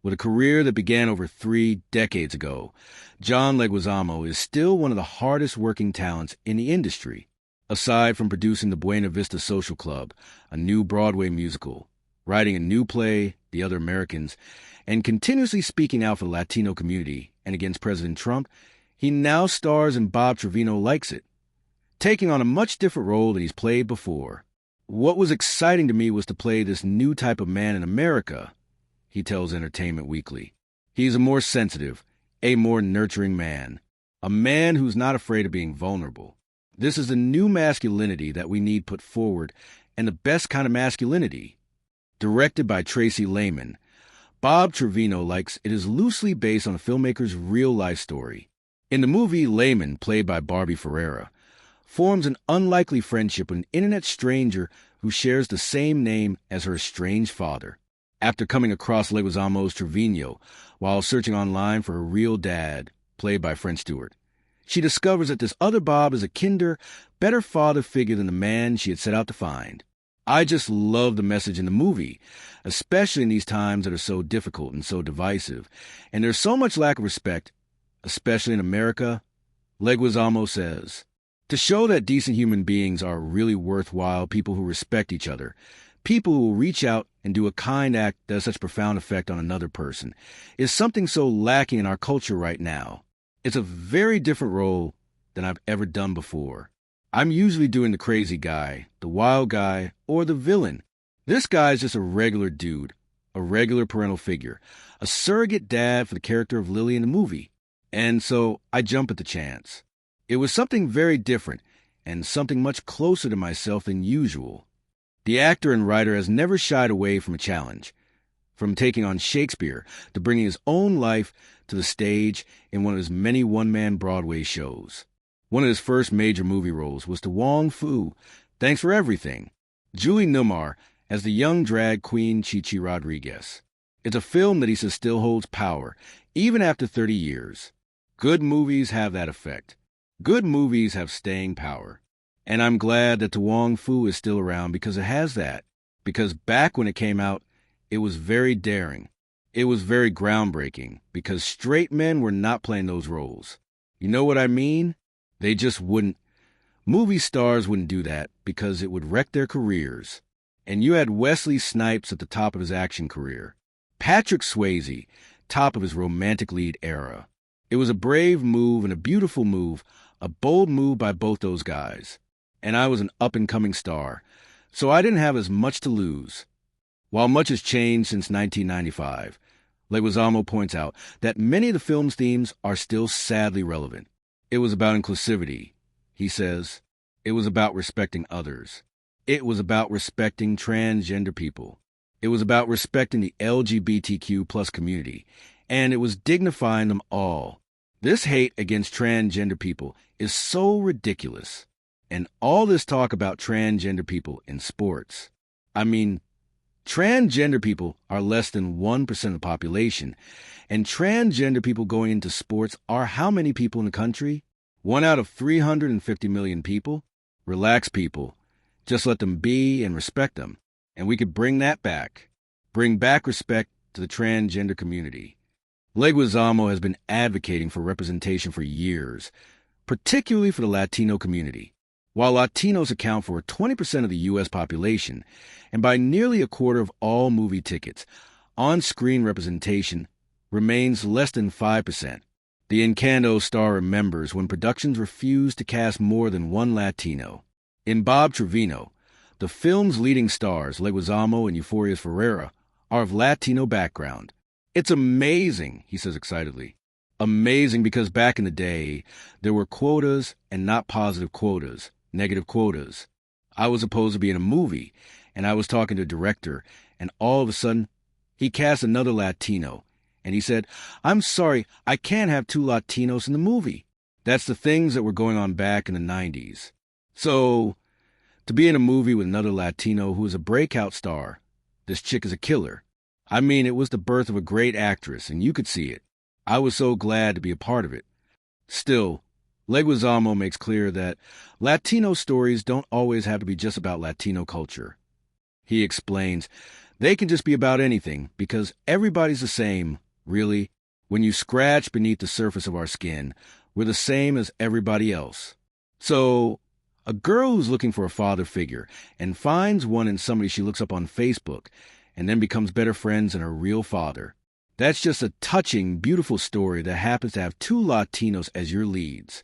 With a career that began over 3 decades ago, John Leguizamo is still one of the hardest-working talents in the industry. Aside from producing the Buena Vista Social Club, a new Broadway musical, writing a new play, The Other Americans, and continuously speaking out for the Latino community and against President Trump, he now stars in Bob Trevino Likes It, taking on a much different role than he's played before. What was exciting to me was to play this new type of man in America, he tells Entertainment Weekly. He's a more sensitive, a more nurturing man, a man who's not afraid of being vulnerable. This is the new masculinity that we need put forward, and the best kind of masculinity. Directed by Tracy Lehman, Bob Trevino Likes It is loosely based on a filmmaker's real-life story. In the movie, Lehman, played by Barbie Ferreira, forms an unlikely friendship with an internet stranger who shares the same name as her estranged father. After coming across Leguizamo's Trevino while searching online for her real dad, played by French Stewart, she discovers that this other Bob is a kinder, better father figure than the man she had set out to find. I just love the message in the movie, especially in these times that are so difficult and so divisive, and there's so much lack of respect, especially in America. Leguizamo says, to show that decent human beings are really worthwhile people who respect each other, people who will reach out and do a kind act that has such profound effect on another person, is something so lacking in our culture right now. It's a very different role than I've ever done before. I'm usually doing the crazy guy, the wild guy, or the villain. This guy is just a regular dude, a regular parental figure, a surrogate dad for the character of Lily in the movie. And so I jump at the chance. It was something very different and something much closer to myself than usual. The actor and writer has never shied away from a challenge, from taking on Shakespeare to bringing his own life to the stage in one of his many one-man Broadway shows. One of his first major movie roles was to Wong Fu, Thanks for Everything, Julie Newmar as the young drag queen Chichi Rodriguez. It's a film that he says still holds power, even after 30 years. Good movies have that effect. Good movies have staying power. And I'm glad that To Wong Fu is still around because it has that. Because back when it came out, it was very daring. It was very groundbreaking because straight men were not playing those roles. You know what I mean? They just wouldn't. Movie stars wouldn't do that because it would wreck their careers. And you had Wesley Snipes at the top of his action career. Patrick Swayze, top of his romantic lead era. It was a brave move and a beautiful move, a bold move by both those guys. And I was an up-and-coming star, so I didn't have as much to lose. While much has changed since 1995, Leguizamo points out that many of the film's themes are still sadly relevant. It was about inclusivity, he says. It was about respecting others. It was about respecting transgender people. It was about respecting the LGBTQ plus community, and it was dignifying them all. This hate against transgender people is so ridiculous. And all this talk about transgender people in sports. I mean, transgender people are less than 1% of the population, and transgender people going into sports are how many people in the country? 1 out of 350 million people? Relax, people. Just let them be and respect them. And we could bring that back. Bring back respect to the transgender community. Leguizamo has been advocating for representation for years, particularly for the Latino community. While Latinos account for 20% of the U.S. population, and by nearly a quarter of all movie tickets, on-screen representation remains less than 5%. The Encanto star remembers when productions refused to cast more than one Latino. In Bob Trevino, the film's leading stars, Leguizamo and Euphoria's Ferreira, are of Latino background. It's amazing, he says excitedly. Amazing because back in the day, there were quotas and not positive quotas. Negative quotas. I was supposed to be in a movie, and I was talking to a director, and all of a sudden, he cast another Latino, and he said, I'm sorry, I can't have 2 Latinos in the movie. That's the things that were going on back in the 90s. So, to be in a movie with another Latino who is a breakout star, this chick is a killer. I mean, it was the birth of a great actress, and you could see it. I was so glad to be a part of it. Still, Leguizamo makes clear that Latino stories don't always have to be just about Latino culture. He explains, They can just be about anything because everybody's the same, really. When you scratch beneath the surface of our skin, we're the same as everybody else. So, a girl who's looking for a father figure and finds one in somebody she looks up on Facebook and then becomes better friends than her real father. That's just a touching, beautiful story that happens to have two Latinos as your leads.